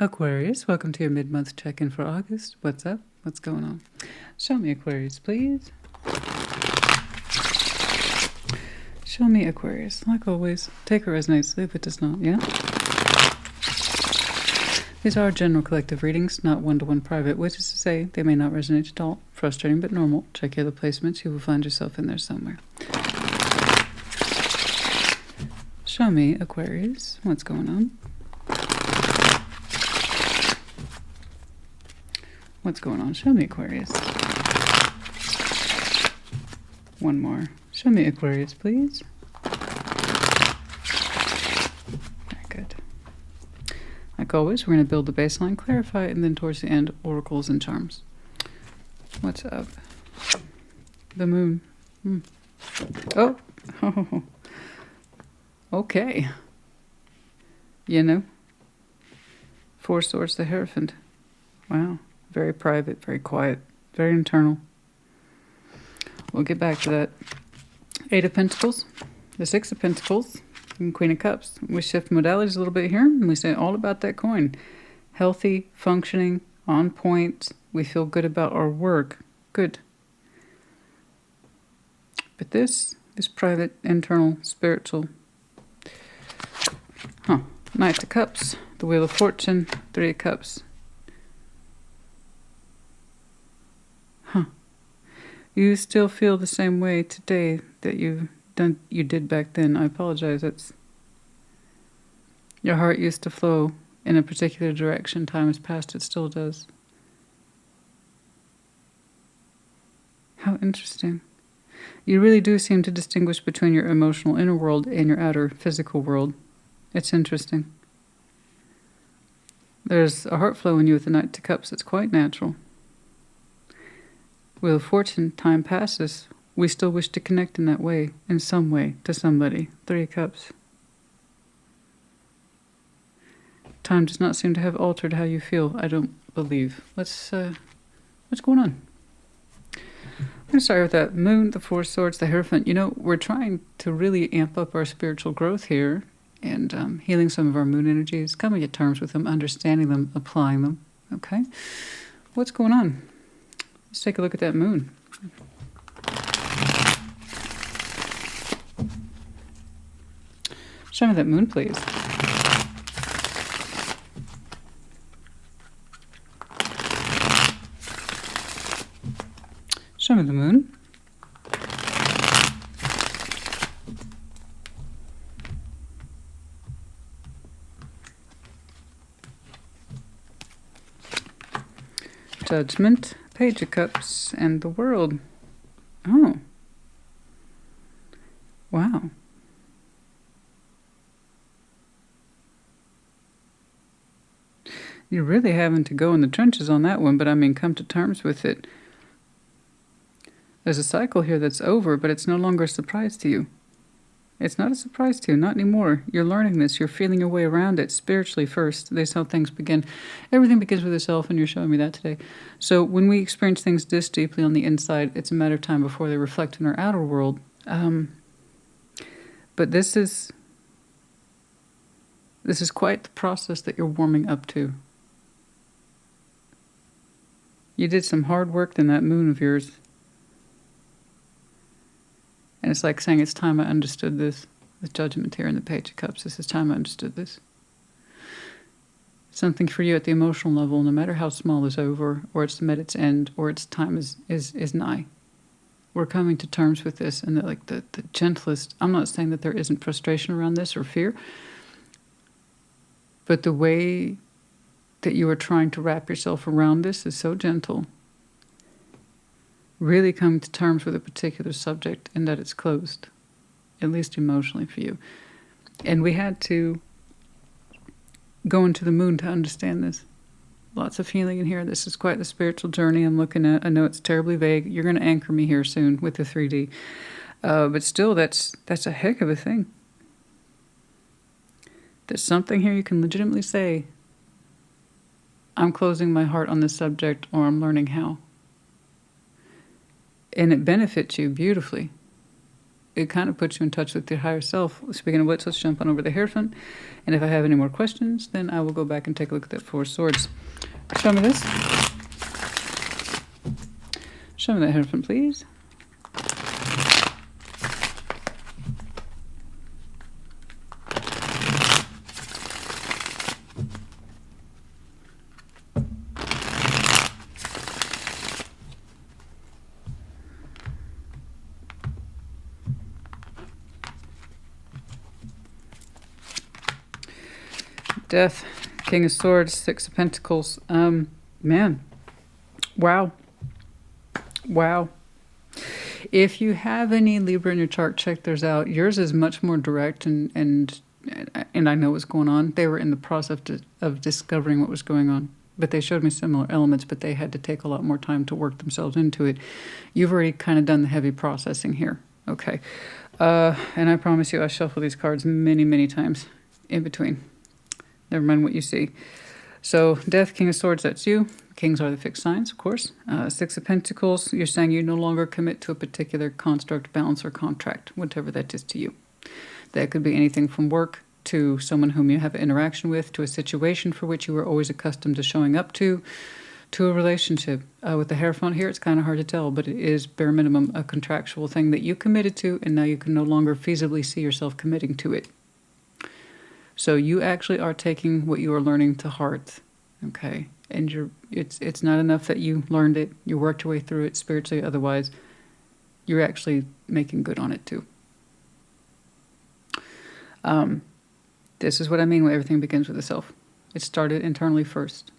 Aquarius, welcome to your mid-month check-in for August. What's up? What's going on? Show me Aquarius, please. Show me Aquarius. Like always, take or resonates, leave it does not, yeah? These are general collective readings, not one-to-one private, which is to say they may not resonate at all. Frustrating but normal. Check your other placements. You will find yourself in there somewhere. Show me Aquarius. What's going on? What's going on? Show me Aquarius. One more. Show me Aquarius, please. Very good. Like always, we're going to build the baseline, clarify, and then towards the end, oracles and charms. What's up? The moon. Oh. Oh. Okay. You know. Four Swords, the Hierophant. Wow. Very private, very quiet, very internal. We'll get back to that. Eight of Pentacles, the Six of Pentacles, and Queen of Cups. We shift modalities a little bit here, and we say all about that coin. Healthy, functioning, on point. We feel good about our work. Good. But this is private, internal, spiritual. Knight of Cups, the Wheel of Fortune, Three of Cups. You still feel the same way today that you did back then. I apologize. Your heart used to flow in a particular direction. Time has passed. It still does. How interesting. You really do seem to distinguish between your emotional inner world and your outer physical world. It's interesting. There's a heart flow in you with the Knight of Cups. It's quite natural. Wheel of Fortune, time passes. We still wish to connect in that way, in some way, to somebody. Three of Cups. Time does not seem to have altered how you feel, I don't believe. What's going on? I'm going to start with that Moon, the Four Swords, the Hierophant. You know, we're trying to really amp up our spiritual growth here and healing some of our moon energies, coming to terms with them, understanding them, applying them. Okay? What's going on? Let's take a look at that moon. Show me that moon, please. Show me the moon. Judgment. Page of Cups and the World. Oh. Wow. You're really having to go in the trenches on that one, but I mean, come to terms with it. There's a cycle here that's over, but it's no longer a surprise to you. It's not a surprise to you, not anymore. You're learning this. You're feeling your way around it spiritually first. This is how things begin. Everything begins with yourself, and you're showing me that today. So when we experience things this deeply on the inside, it's a matter of time before they reflect in our outer world. But this is quite the process that you're warming up to. You did some hard work in that moon of yours. And it's like saying, it's time I understood this. The Judgment here in the Page of Cups. This is time I understood this. Something for you at the emotional level, no matter how small, is over, or it's met its end, or its time is nigh. We're coming to terms with this, and the gentlest. I'm not saying that there isn't frustration around this or fear, but the way that you are trying to wrap yourself around this is so gentle. Really coming to terms with a particular subject and that it's closed, at least emotionally for you. And we had to go into the moon to understand this. Lots of healing in here. This is quite the spiritual journey I'm looking at. I know it's terribly vague. You're going to anchor me here soon with the 3D. But still, that's a heck of a thing. There's something here you can legitimately say, I'm closing my heart on this subject, or I'm learning how. And it benefits you beautifully. it kind of puts you in touch with your higher self. Speaking of which, let's jump on over the Hierophant. And if I have any more questions, then I will go back and take a look at that Four of Swords. Show me this. Show me that Hierophant, please. Death, King of Swords, Six of Pentacles. Man, wow. Wow. If you have any Libra in your chart, check theirs out. Yours is much more direct, and I know what's going on. They were in the process of discovering what was going on, but they showed me similar elements, but they had to take a lot more time to work themselves into it. You've already kind of done the heavy processing here. Okay. And I promise you, I shuffle these cards many, many times in between. Never mind what you see. So, Death, King of Swords, that's you. Kings are the fixed signs, of course. Six of Pentacles, you're saying you no longer commit to a particular construct, balance, or contract, whatever that is to you. That could be anything from work to someone whom you have an interaction with, to a situation for which you were always accustomed to showing up to a relationship. With the Hierophant here, it's kind of hard to tell, but it is bare minimum a contractual thing that you committed to, and now you can no longer feasibly see yourself committing to it. So you actually are taking what you are learning to heart, okay? And it's not enough that you learned it, you worked your way through it spiritually, otherwise you're actually making good on it too. This is what I mean when everything begins with the self. It started internally first.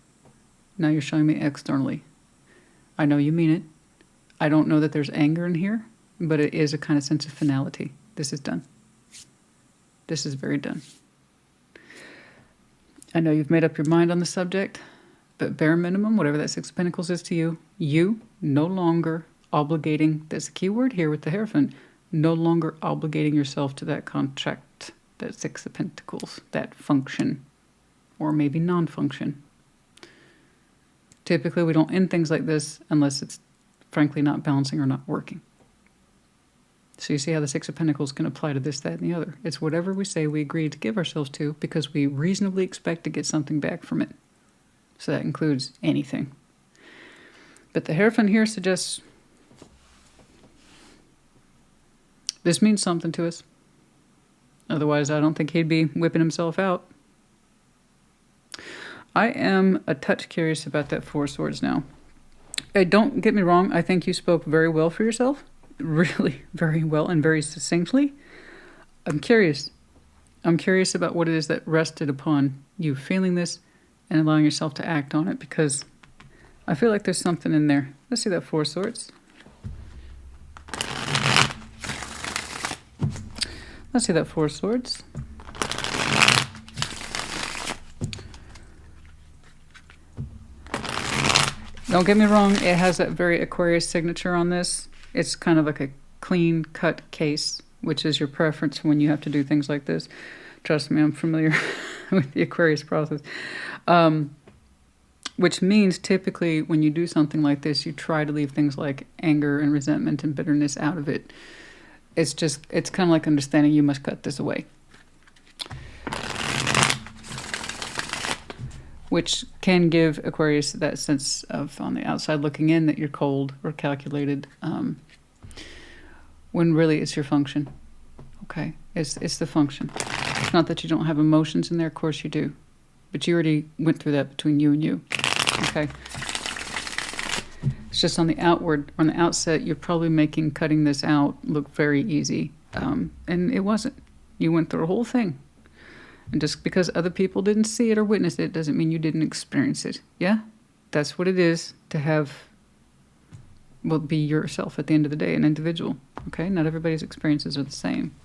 Now you're showing me externally. I know you mean it. I don't know that there's anger in here, but it is a kind of sense of finality. This is done. This is very done. I know you've made up your mind on the subject, but bare minimum, whatever that Six of Pentacles is to you, you no longer obligating, that's the key word here with the Hierophant, no longer obligating yourself to that contract, that Six of Pentacles, that function, or maybe non-function. Typically, we don't end things like this unless it's frankly not balancing or not working. So you see how the Six of Pentacles can apply to this, that, and the other. It's whatever we say we agree to give ourselves to because we reasonably expect to get something back from it. So that includes anything. But the Hierophant here suggests this means something to us. Otherwise, I don't think he'd be whipping himself out. I am a touch curious about that Four of Swords now. Don't get me wrong. I think you spoke very well for yourself. Really very well and very succinctly. I'm curious. I'm curious about what it is that rested upon you feeling this and allowing yourself to act on it, because I feel like there's something in there. Let's see that Four of Swords. Let's see that Four of Swords. Don't get me wrong, it has that very Aquarius signature on this. It's kind of like a clean-cut case, which is your preference when you have to do things like this. Trust me, I'm familiar with the Aquarius process. Which means typically when you do something like this, you try to leave things like anger and resentment and bitterness out of it. It's kind of like understanding you must cut this away. Which can give Aquarius that sense of, on the outside looking in, that you're cold or calculated, when really it's your function. Okay, it's the function. It's not that you don't have emotions in there, of course you do. But you already went through that between you and you. Okay. It's just on the outset, you're probably making cutting this out look very easy. And it wasn't. You went through the whole thing. And just because other people didn't see it or witness it doesn't mean you didn't experience it. Yeah? That's what it is to have, well, be yourself at the end of the day, an individual. Okay? Not everybody's experiences are the same.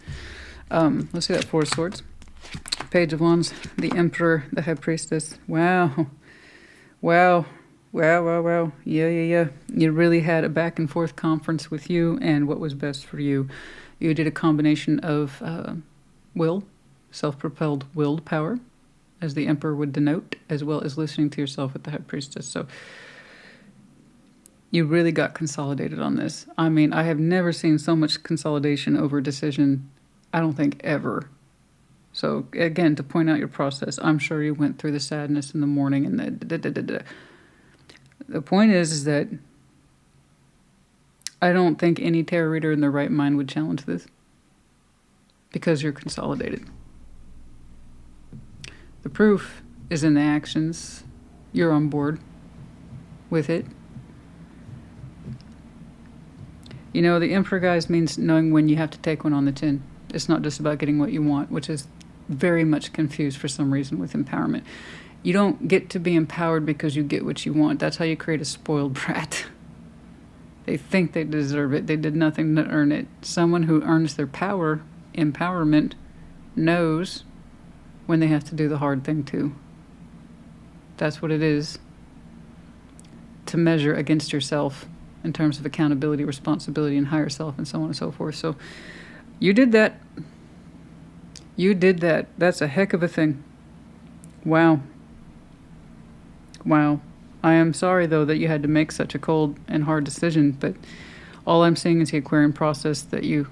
Let's see that Four of Swords. Page of Wands, the Emperor, the High Priestess. Wow. Wow. Wow, wow, wow. Yeah. You really had a back and forth conference with you and what was best for you. You did a combination of will, self-propelled willed power, as the Emperor would denote, as well as listening to yourself with the High Priestess. So You really got consolidated on this. I mean, I have never seen so much consolidation over a decision, I don't think ever. So again, to point out your process, I'm sure you went through the sadness in the morning and the point is that I don't think any tarot reader in their right mind would challenge this because you're consolidated. The proof is in the actions. You're on board with it. You know, the Emperor, guys, means knowing when you have to take one on the chin. It's not just about getting what you want, which is very much confused for some reason with empowerment. You don't get to be empowered because you get what you want. That's how you create a spoiled brat. They think they deserve it. They did nothing to earn it. Someone who earns their power, empowerment, knows when they have to do the hard thing too. That's what it is. To measure against yourself in terms of accountability, responsibility, and higher self, and so on and so forth. So you did that. You did that. That's a heck of a thing. Wow. Wow. I am sorry, though, that you had to make such a cold and hard decision, but all I'm seeing is the Aquarian process that you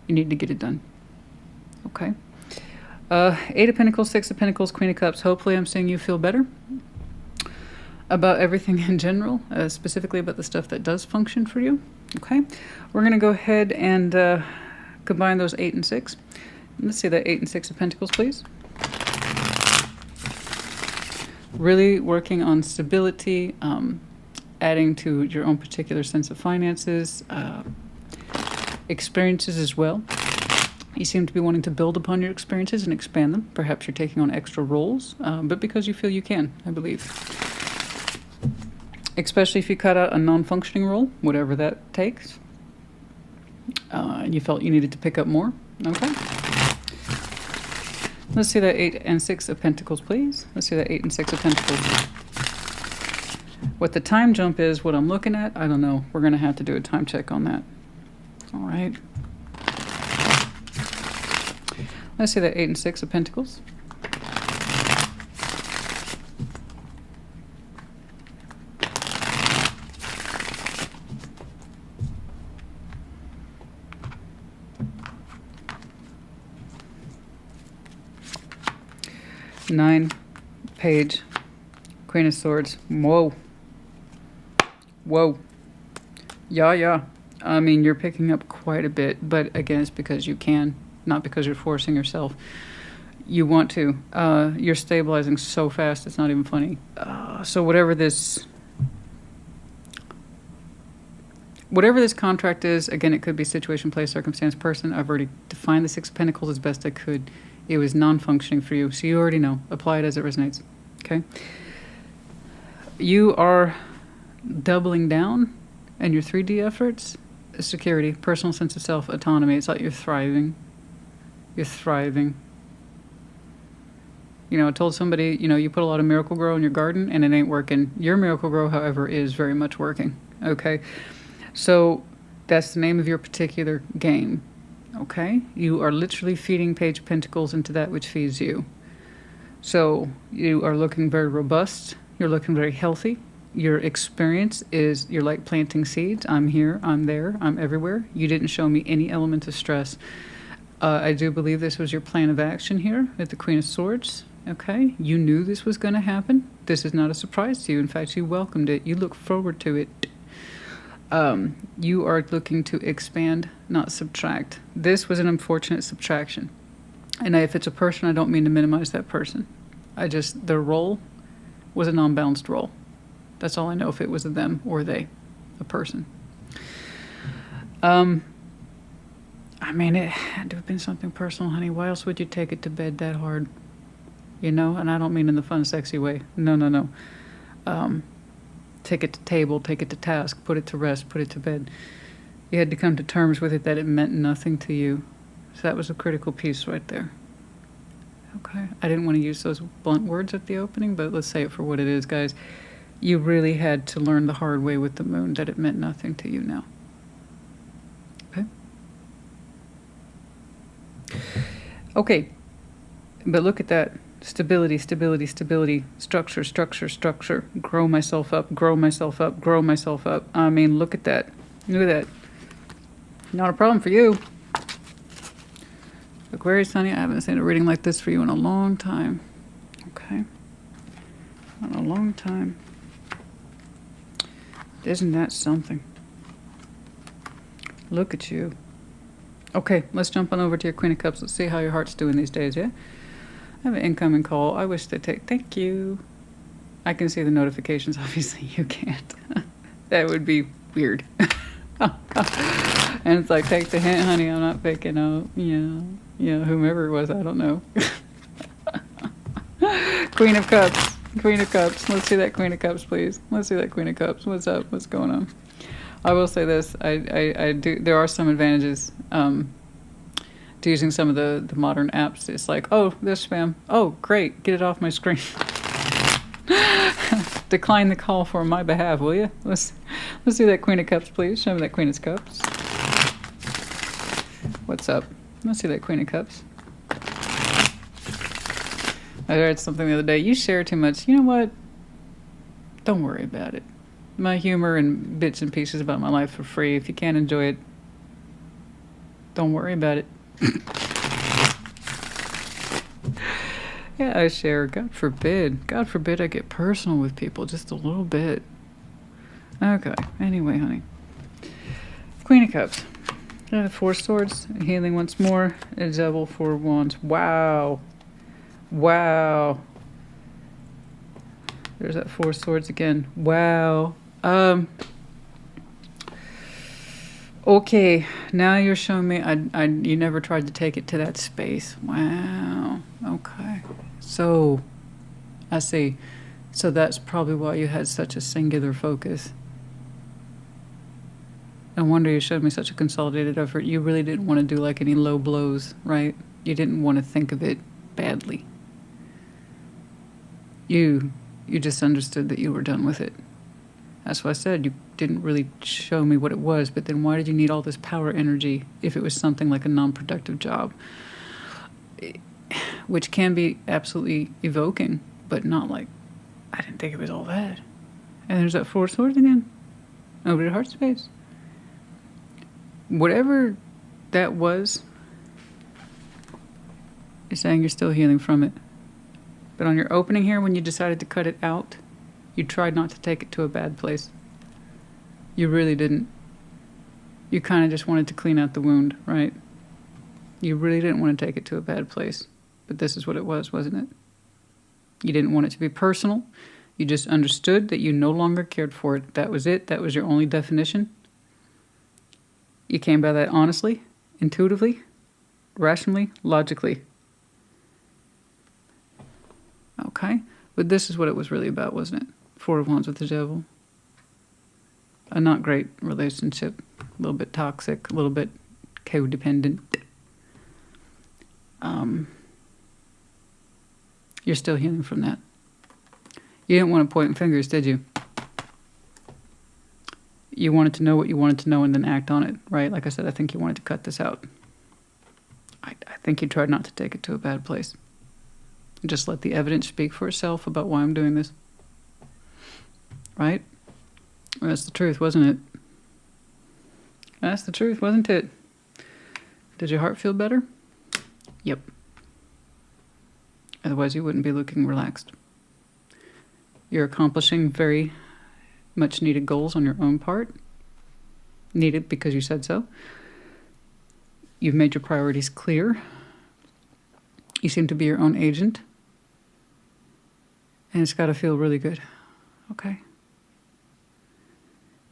need to get it done. Okay. Eight of Pentacles, Six of Pentacles, Queen of Cups. Hopefully I'm seeing you feel better about everything in general, specifically about the stuff that does function for you. Okay. We're going to go ahead and combine those 8 and 6. Let's see that 8 and 6 of Pentacles, please. Really working on stability, adding to your own particular sense of finances, experiences as well. You seem to be wanting to build upon your experiences and expand them. Perhaps you're taking on extra roles, but because you feel you can, I believe. Especially if you cut out a non-functioning role, whatever that takes, and you felt you needed to pick up more. Okay. Let's see that 8 and 6 of Pentacles, please. Let's see that 8 and 6 of Pentacles. What the time jump is, what I'm looking at, I don't know. We're going to have to do a time check on that. All right. Let's see that 8 and 6 of Pentacles. Nine, Page, Queen of Swords. Whoa. Whoa. Yeah. I mean, you're picking up quite a bit, but again, it's because you can, not because you're forcing yourself. You want to. You're stabilizing so fast, it's not even funny. So whatever this contract is, again, it could be situation, place, circumstance, person. I've already defined the 6 of Pentacles as best I could. It was non-functioning for you, so you already know. Apply it as it resonates, okay? You are doubling down in your 3D efforts. Security, personal sense of self, autonomy. It's like you're thriving. You're thriving. You know, I told somebody, you know, you put a lot of Miracle Grow in your garden and it ain't working. Your Miracle Grow, however, is very much working, okay? So that's the name of your particular game. Okay, you are literally feeding Page of Pentacles into that which feeds you. So you are looking very robust. You're looking very healthy. Your experience is you're like planting seeds. I'm here, I'm there, I'm everywhere. You didn't show me any element of stress. I do believe this was your plan of action here at the Queen of Swords. Okay, you knew this was going to happen. This is not a surprise to you. In fact, you welcomed it. You look forward to it. You are looking to expand, not subtract. This was an unfortunate subtraction. And if it's a person, I don't mean to minimize that person. Their role was a non-balanced role. That's all I know, if it was a them or they, a person. I mean, it had to have been something personal, honey. Why else would you take it to bed that hard? You know, and I don't mean in the fun, sexy way. No. Take it to table, take it to task, put it to rest, put it to bed. You had to come to terms with it that it meant nothing to you. So that was a critical piece right there. Okay. I didn't want to use those blunt words at the opening, but let's say it for what it is, guys. You really had to learn the hard way with the moon that it meant nothing to you now. Okay? Okay. But look at that. Stability, stability, stability, structure, structure, structure, grow myself up, grow myself up, grow myself up. I mean, look at that. Look at that. Not a problem for you. Aquarius, honey, I haven't seen a reading like this for you in a long time. Okay. In a long time. Isn't that something? Look at you. Okay, let's jump on over to your Queen of Cups. Let's see how your heart's doing these days, yeah? I have an incoming call. I wish to take... Thank you. I can see the notifications. Obviously, you can't. That would be weird. And it's like, take the hint, honey. I'm not picking up, whomever it was. I don't know. Queen of Cups. Queen of Cups. Let's see that Queen of Cups, please. Let's see that Queen of Cups. What's up? What's going on? I will say this. I do. There are some advantages to using some of the modern apps. It's like, oh, this spam. Oh, great. Get it off my screen. Decline the call for my behalf, will you? Let's see that Queen of Cups, please. Show me that Queen of Cups. What's up? Let's see that Queen of Cups. I read something the other day. You share too much. You know what? Don't worry about it. My humor and bits and pieces about my life are free. If you can't enjoy it, don't worry about it. Yeah, I share. God forbid. God forbid I get personal with people just a little bit. Okay. Anyway, honey. Queen of Cups. Four Swords. Healing once more. A Devil, Four of Wands. Wow. Wow. There's that Four Swords again. Wow. Okay. Now you're showing me you never tried to take it to that space. Wow. Okay. So, I see. So that's probably why you had such a singular focus. No wonder you showed me such a consolidated effort. You really didn't want to do like any low blows, right? You didn't want to think of it badly. You just understood that you were done with it. That's why I said you didn't really show me what it was, but then why did you need all this power energy if it was something like a non-productive job? Which can be absolutely evoking, but not like, I didn't think it was all that. And there's that Four Swords again. Over to heart space. Whatever that was, you're saying you're still healing from it. But on your opening here, when you decided to cut it out, you tried not to take it to a bad place. You really didn't. You kind of just wanted to clean out the wound, right? You really didn't want to take it to a bad place. But this is what it was, wasn't it? You didn't want it to be personal. You just understood that you no longer cared for it. That was it. That was your only definition. You came by that honestly, intuitively, rationally, logically. Okay? But this is what it was really about, wasn't it? Four of Wands with the Devil. A not great relationship. A little bit toxic. A little bit codependent. You're still healing from that. You didn't want to point fingers, did you? You wanted to know what you wanted to know and then act on it, right? Like I said, I think you wanted to cut this out. I think you tried not to take it to a bad place. Just let the evidence speak for itself about why I'm doing this. Right? That's the truth, wasn't it? That's the truth, wasn't it? Did your heart feel better? Yep. Otherwise, you wouldn't be looking relaxed. You're accomplishing very much needed goals on your own part. Needed because you said so. You've made your priorities clear. You seem to be your own agent. And it's got to feel really good. Okay.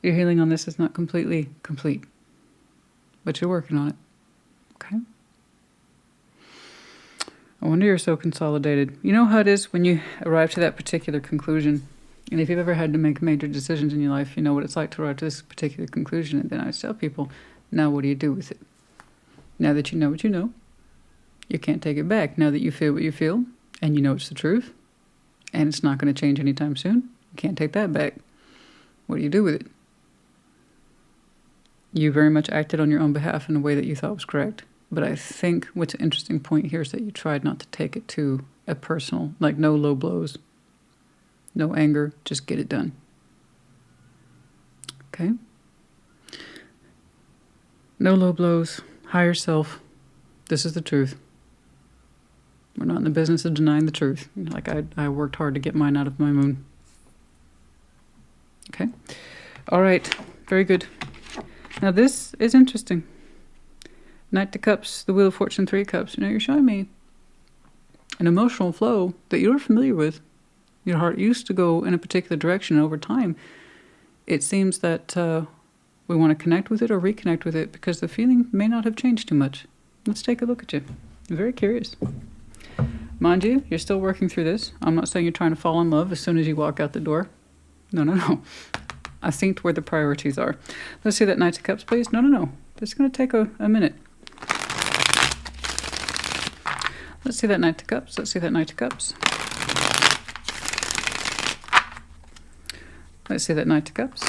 Your healing on this is not completely complete. But you're working on it. Okay. I wonder you're so consolidated. You know how it is when you arrive to that particular conclusion. And if you've ever had to make major decisions in your life, you know what it's like to arrive to this particular conclusion. And then I tell people, now what do you do with it? Now that you know what you know, you can't take it back. Now that you feel what you feel, and you know it's the truth, and it's not going to change anytime soon, you can't take that back. What do you do with it? You very much acted on your own behalf in a way that you thought was correct. But I think what's an interesting point here is that you tried not to take it to a personal, like no low blows, no anger, just get it done. Okay. No low blows. Higher self. This is the truth. We're not in the business of denying the truth. Like I worked hard to get mine out of my moon. Okay. All right. Very good. Now this is interesting. Knight of Cups, the Wheel of Fortune, 3 Cups. You're showing me an emotional flow that you're familiar with. Your heart used to go in a particular direction. Over time, it seems that we want to connect with it or reconnect with it because the feeling may not have changed too much. Let's take a look at you. I'm very curious. Mind you, you're still working through this. I'm not saying you're trying to fall in love as soon as you walk out the door. No. I think where the priorities are. Let's see that Knight of Cups, please. No. It's going to take a minute. Let's see that Knight of Cups. Let's see that Knight of Cups. Let's see that Knight of Cups.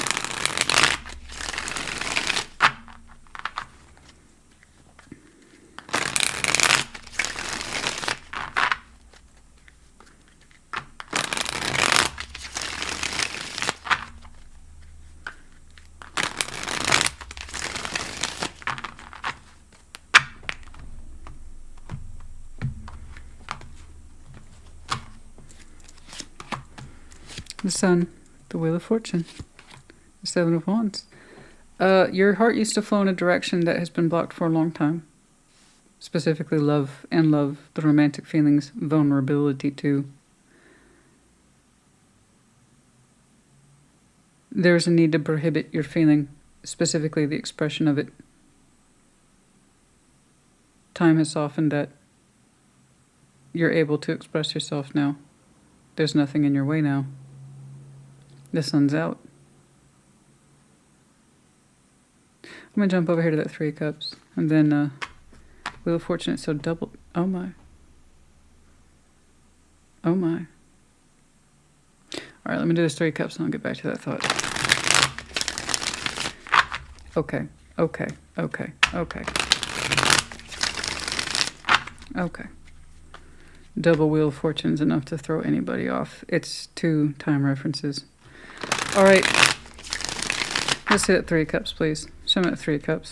The Sun, the Wheel of Fortune, the 7 of Wands. Your heart used to flow in a direction that has been blocked for a long time. Specifically love, the romantic feelings, vulnerability too. There's a need to prohibit your feeling, specifically the expression of it. Time has softened that. You're able to express yourself now. There's nothing in your way now. The Sun's out. I'm going to jump over here to that 3 of Cups. And then Wheel of Fortune, it's so double. Oh my. Oh my. Alright, let me do this 3 of Cups and I'll get back to that thought. Okay. Double Wheel of Fortune's enough to throw anybody off. It's 2 time references. All right, let's see that 3 of Cups, please. Show me that 3 of Cups.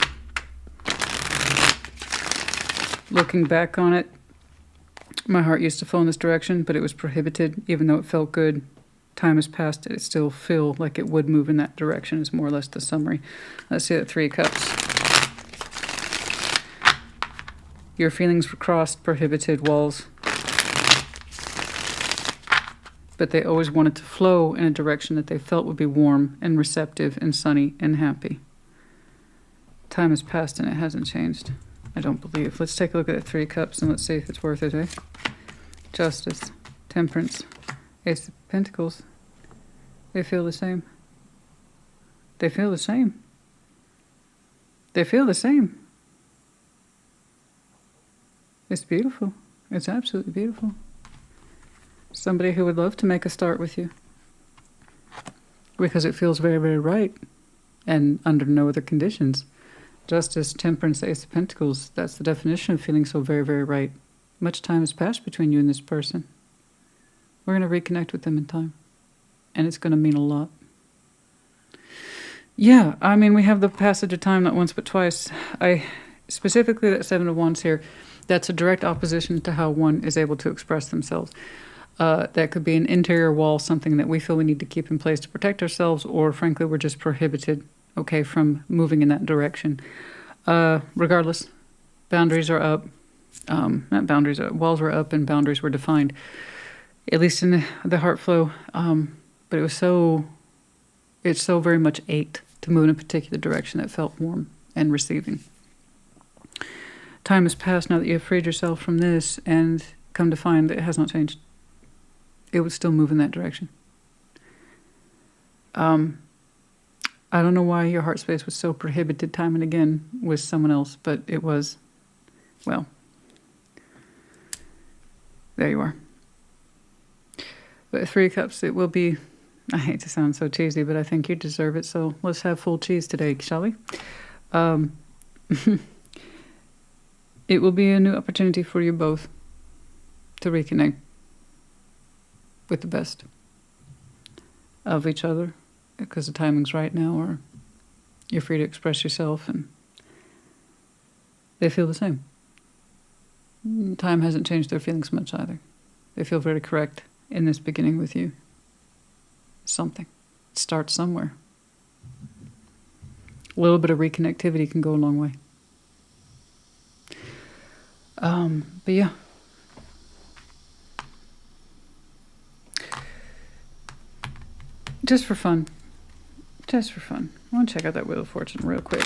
Looking back on it, my heart used to flow in this direction, but it was prohibited, even though it felt good. Time has passed, it still feels like it would move in that direction is more or less the summary. Let's see that 3 of Cups. Your feelings were crossed, prohibited walls. But they always wanted to flow in a direction that they felt would be warm and receptive and sunny and happy. Time has passed and it hasn't changed. I don't believe. Let's take a look at the 3 of Cups and let's see if it's worth it, eh? Justice, Temperance, Ace of Pentacles. They feel the same. They feel the same. They feel the same. It's beautiful. It's absolutely beautiful. Somebody who would love to make a start with you. Because it feels very, very right. And under no other conditions. Justice, Temperance, Ace of Pentacles. That's the definition of feeling so very, very right. Much time has passed between you and this person. We're going to reconnect with them in time. And it's going to mean a lot. Yeah, I mean, we have the passage of time not once but twice. Specifically that 7 of Wands here, that's a direct opposition to how one is able to express themselves. That could be an interior wall, something that we feel we need to keep in place to protect ourselves, or frankly, we're just prohibited, okay, from moving in that direction. Regardless, boundaries are up. Walls were up and boundaries were defined, at least in the heart flow. But it's so very much ached to move in a particular direction that felt warm and receiving. Time has passed now that you have freed yourself from this and come to find that it has not changed. It would still move in that direction. I don't know why your heart space was so prohibited time and again with someone else, but it was, well, there you are. But 3 of Cups, it will be, I hate to sound so cheesy, but I think you deserve it, so let's have full cheese today, shall we? It will be a new opportunity for you both to reconnect with the best of each other, because the timing's right now, or You're free to express yourself, and they feel the same. Time hasn't changed their feelings much either. They feel very correct in this beginning with you. Something. It starts somewhere. A little bit of reconnectivity can go a long way. But yeah. Just for fun. Just for fun. I want to check out that Wheel of Fortune real quick.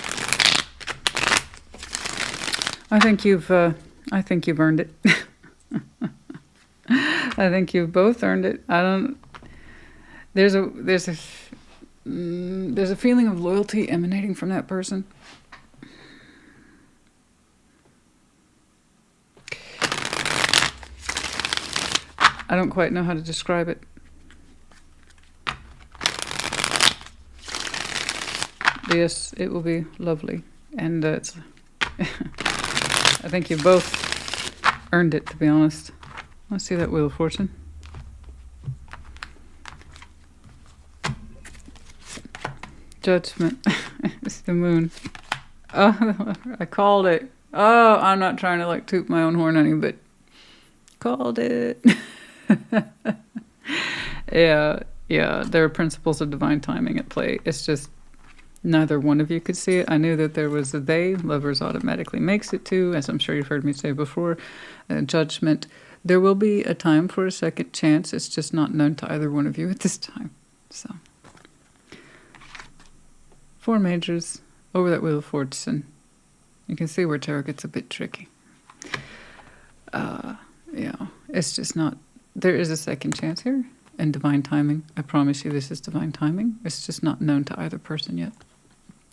I think you've earned it. I think you've both earned it. There's a feeling of loyalty emanating from that person. I don't quite know how to describe it. But yes, it will be lovely. And I think you both earned it, to be honest. Let's see that Wheel of Fortune. Judgment. It's the Moon. Oh, I called it. Oh, I'm not trying to like toot my own horn, honey, but called it. Yeah, there are principles of divine timing at play. It's just neither one of you could see it. I knew that there was a they. Lovers automatically makes it to, as I'm sure you've heard me say before, judgment. There will be a time for a second chance. It's just not known to either one of you at this time. So, 4 majors over that Wheel of Fortune. You can see where tarot gets a bit tricky. Yeah, it's just not. There is a second chance here and divine timing. I promise you this is divine timing. It's just not known to either person yet.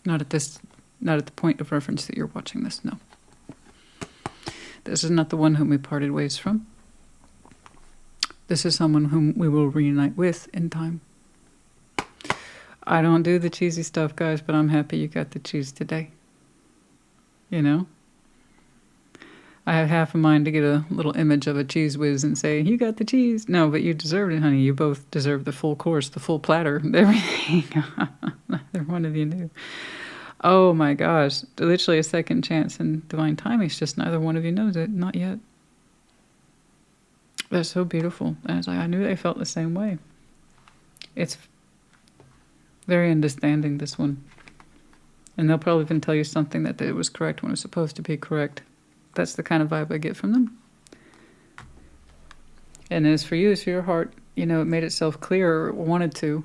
Not at the point of reference that you're watching this, no. This is not the one whom we parted ways from. This is someone whom we will reunite with in time. I don't do the cheesy stuff, guys, but I'm happy you got the cheese today. You know? I have half a mind to get a little image of a cheese whiz and say, you got the cheese. No, but you deserved it, honey. You both deserve the full course, the full platter, everything. Neither one of you knew. Oh my gosh. Literally a second chance in divine timing. It's just neither one of you knows it. Not yet. That's so beautiful. And it's like, I knew they felt the same way. It's very understanding, this one. And they'll probably even tell you something that it was correct when it was supposed to be correct. That's the kind of vibe I get from them. And as for you, as for your heart, you know, it made itself clear, or wanted to,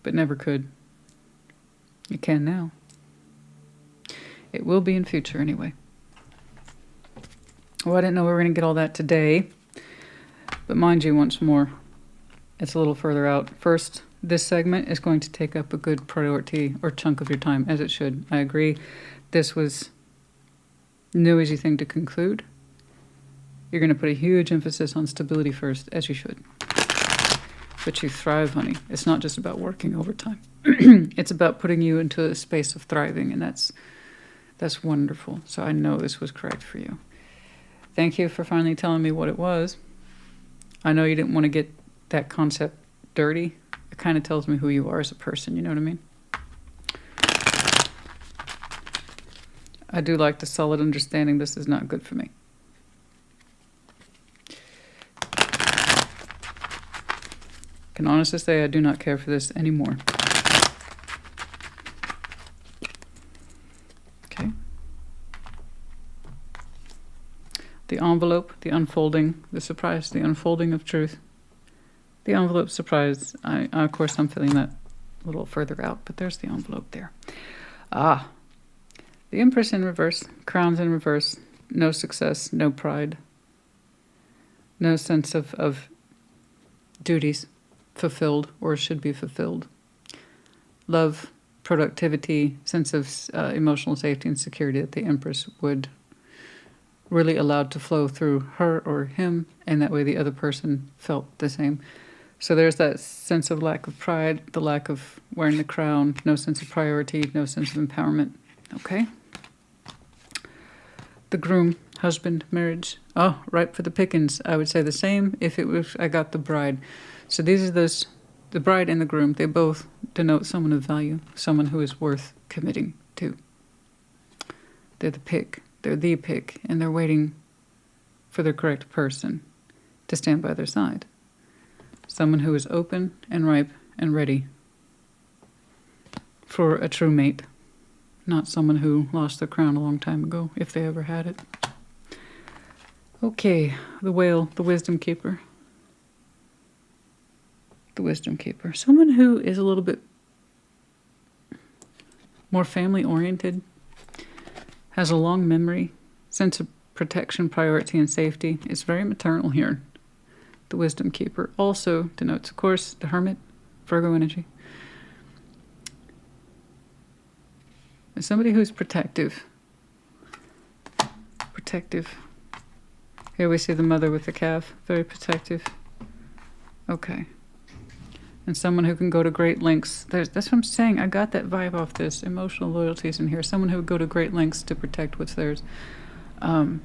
but never could. It can now. It will be in future anyway. Well, I didn't know we were going to get all that today. But mind you, once more, it's a little further out. First, this segment is going to take up a good priority or chunk of your time, as it should. I agree. This was no easy thing to conclude. You're going to put a huge emphasis on stability first, as you should. But you thrive, honey. It's not just about working overtime. It's about putting you into a space of thriving, and that's wonderful. So I know this was correct for you. Thank you for finally telling me what it was. I know you didn't want to get that concept dirty. It kind of tells me who you are as a person, you know what I mean? I do like the solid understanding this is not good for me. Can honestly say I do not care for this anymore. Okay. The envelope, the unfolding, the surprise, the unfolding of truth. The envelope surprise. Of course, I'm feeling that a little further out, but there's the envelope there. Ah. The Empress in reverse, crowns in reverse, no success, no pride, no sense of duties fulfilled or should be fulfilled. Love, productivity, sense of emotional safety and security that the Empress would really allow to flow through her or him, and that way the other person felt the same. So there's that sense of lack of pride, the lack of wearing the crown, no sense of priority, no sense of empowerment. Okay? The groom, husband, marriage. Oh, ripe for the pickings. I would say the same if it was I got the bride. So these are the bride and the groom. They both denote someone of value, someone who is worth committing to. They're the pick, and they're waiting for the correct person to stand by their side. Someone who is open and ripe and ready for a true mate, not someone who lost their crown a long time ago, if they ever had it. Okay, the whale, the wisdom keeper. The wisdom keeper. Someone who is a little bit more family-oriented, has a long memory, sense of protection, priority, and safety. It's very maternal here. The wisdom keeper also denotes, of course, the hermit, Virgo energy. And somebody who's protective. Protective. Here we see the mother with the calf, very protective. Okay. And someone who can go to great lengths. That's what I'm saying. I got that vibe off this. Emotional loyalties in here. Someone who would go to great lengths to protect what's theirs. I'm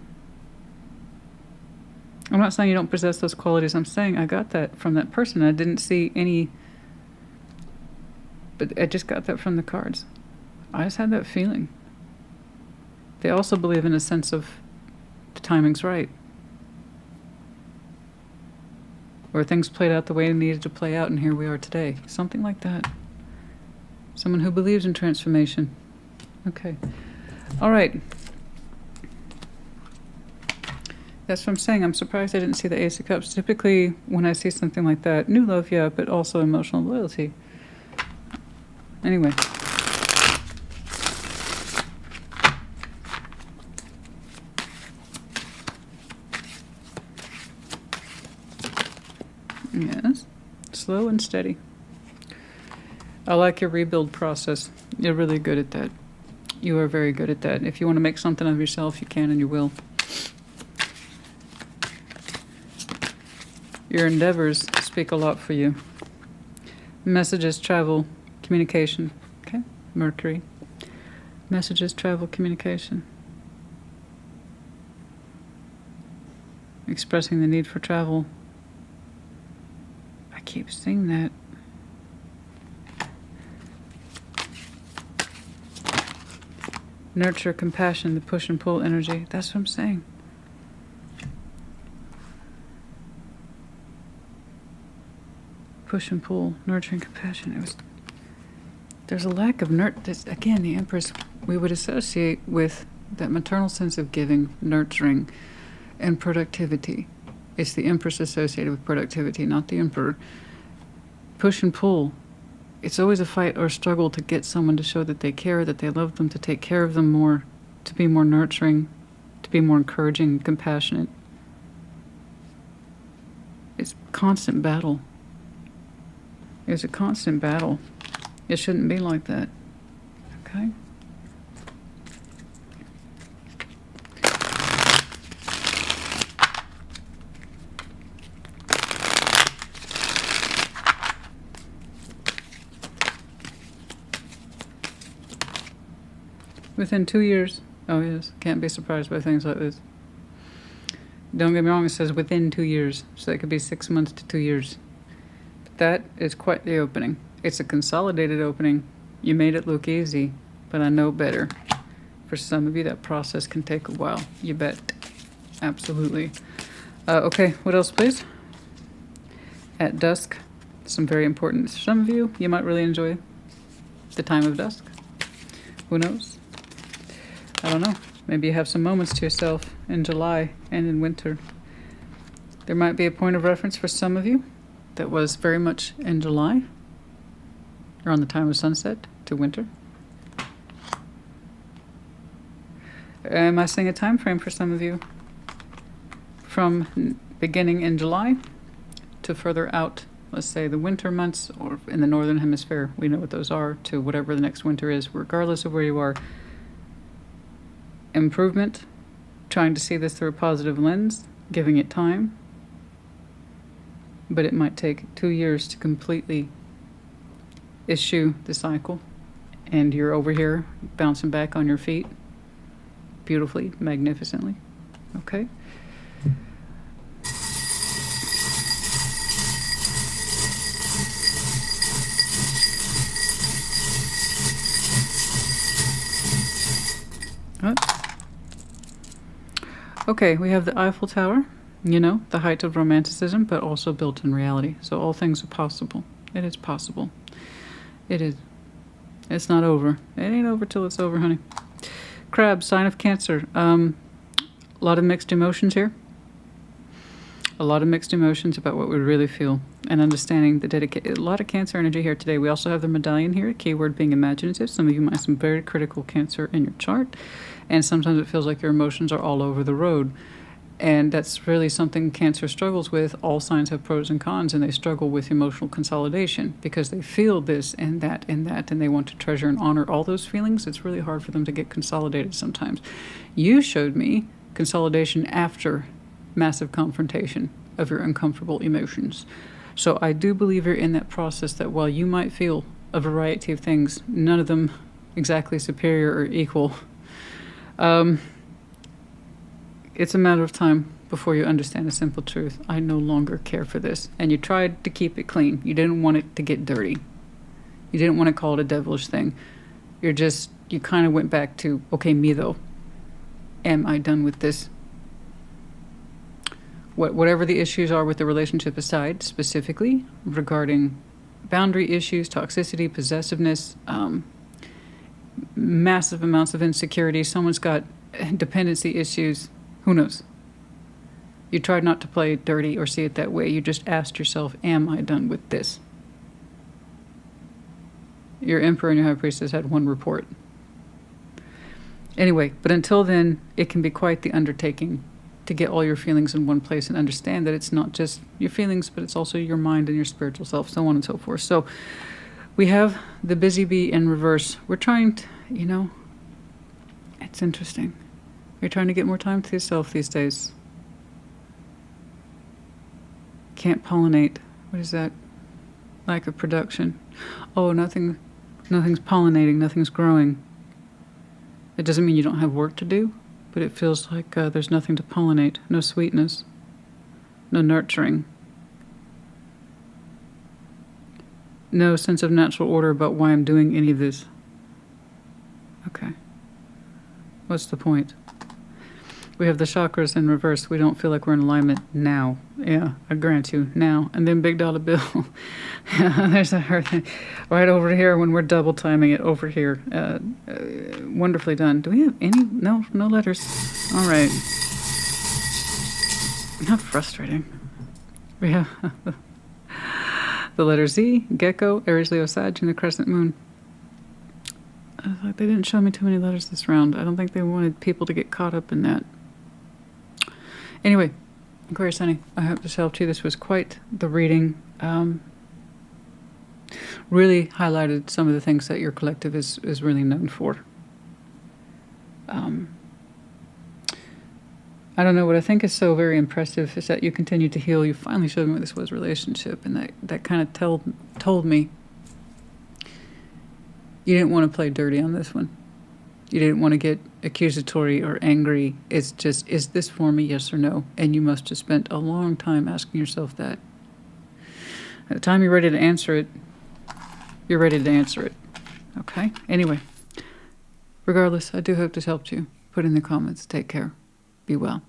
not saying you don't possess those qualities. I'm saying I got that from that person. I didn't see any, but I just got that from the cards. I just had that feeling. They also believe in a sense of the timing's right. Or things played out the way they needed to play out, and here we are today. Something like that. Someone who believes in transformation. Okay. All right. That's what I'm saying. I'm surprised I didn't see the Ace of Cups. Typically, when I see something like that, new love, yeah, but also emotional loyalty. Anyway. Yes. Slow and steady. I like your rebuild process. You're really good at that. You are very good at that. If you want to make something of yourself, you can and you will. Your endeavors speak a lot for you. Messages, travel, communication. Okay, Mercury. Messages, travel, communication. Expressing the need for travel. I keep seeing that. Nurture, compassion, the push and pull energy. That's what I'm saying. Push and pull, nurturing, compassion. There's a lack of again, the Empress we would associate with that maternal sense of giving, nurturing, and productivity. It's the Empress associated with productivity, not the Emperor. Push and pull. It's always a fight or a struggle to get someone to show that they care, that they love them, to take care of them more, to be more nurturing, to be more encouraging and compassionate. It's a constant battle. It's a constant battle. It shouldn't be like that. Okay? Within 2 years. Oh, yes. Can't be surprised by things like this. Don't get me wrong, it says within 2 years. So that could be 6 months to 2 years. But that is quite the opening. It's a consolidated opening. You made it look easy, but I know better. For some of you, that process can take a while. You bet. Absolutely. Okay, what else, please? At dusk. Some very important. Some of you might really enjoy the time of dusk. Who knows? I don't know. Maybe you have some moments to yourself in July and in winter. There might be a point of reference for some of you that was very much in July, around the time of sunset, to winter. Am I seeing a time frame for some of you from beginning in July to further out, let's say the winter months, or in the northern hemisphere, we know what those are, to whatever the next winter is, regardless of where you are? Improvement, trying to see this through a positive lens, giving it time, but it might take 2 years to completely issue the cycle, and you're over here bouncing back on your feet beautifully, magnificently. Okay? Okay, we have the Eiffel Tower, you know, the height of romanticism, but also built in reality. So all things are possible. It is possible. It is. It's not over. It ain't over till it's over, honey. Crab, sign of Cancer. A lot of mixed emotions here. A lot of mixed emotions about what we really feel and understanding the a lot of Cancer energy here today. We also have the medallion here, keyword being imaginative. Some of you might have some very critical Cancer in your chart, and sometimes it feels like your emotions are all over the road. And that's really something Cancer struggles with. All signs have pros and cons, and they struggle with emotional consolidation because they feel this and that and that, and they want to treasure and honor all those feelings. It's really hard for them to get consolidated sometimes. You showed me consolidation after massive confrontation of your uncomfortable emotions. So I do believe you're in that process that while you might feel a variety of things, none of them exactly superior or equal, it's a matter of time before you understand a simple truth. I no longer care for this. And you tried to keep it clean. You didn't want it to get dirty. You didn't want to call it a devilish thing. You kind of went back to, okay, me though. Am I done with this? Whatever the issues are with the relationship aside, specifically regarding boundary issues, toxicity, possessiveness, massive amounts of insecurity, someone's got dependency issues, who knows? You tried not to play it dirty or see it that way. You just asked yourself, am I done with this? Your Emperor and your High Priestess had one report. Anyway, but until then, it can be quite the undertaking to get all your feelings in one place and understand that it's not just your feelings, but it's also your mind and your spiritual self, so on and so forth. So we have the busy bee in reverse. We're trying to, it's interesting. You're trying to get more time to yourself these days. Can't pollinate. What is that? Lack of production. Oh, nothing's pollinating, nothing's growing. It doesn't mean you don't have work to do, but it feels like there's nothing to pollinate. No sweetness. No nurturing. No sense of natural order about why I'm doing any of this. Okay. What's the point? We have the chakras in reverse. We don't feel like we're in alignment now. Yeah, I grant you, now. And then big dollar bill. There's a hard thing. Right over here when we're double timing it over here. Wonderfully done. Do we have any? No letters. All right. How frustrating. We have the letter Z, Gecko, Aries, Leo, Sag, and the crescent moon. I thought they didn't show me too many letters this round. I don't think they wanted people to get caught up in that. Anyway, Aquarius, honey, I hope this helped you. This was quite the reading. Really highlighted some of the things that your collective is really known for. I don't know, what I think is so very impressive is that you continue to heal. You finally showed me what this was, relationship, and that kind of told me you didn't want to play dirty on this one. You didn't want to get accusatory or angry. It's just, is this for me, yes or no? And you must have spent a long time asking yourself that. At the time you're ready to answer it, you're ready to answer it. Okay? Anyway, regardless, I do hope this helped you. Put in the comments. Take care. Be well.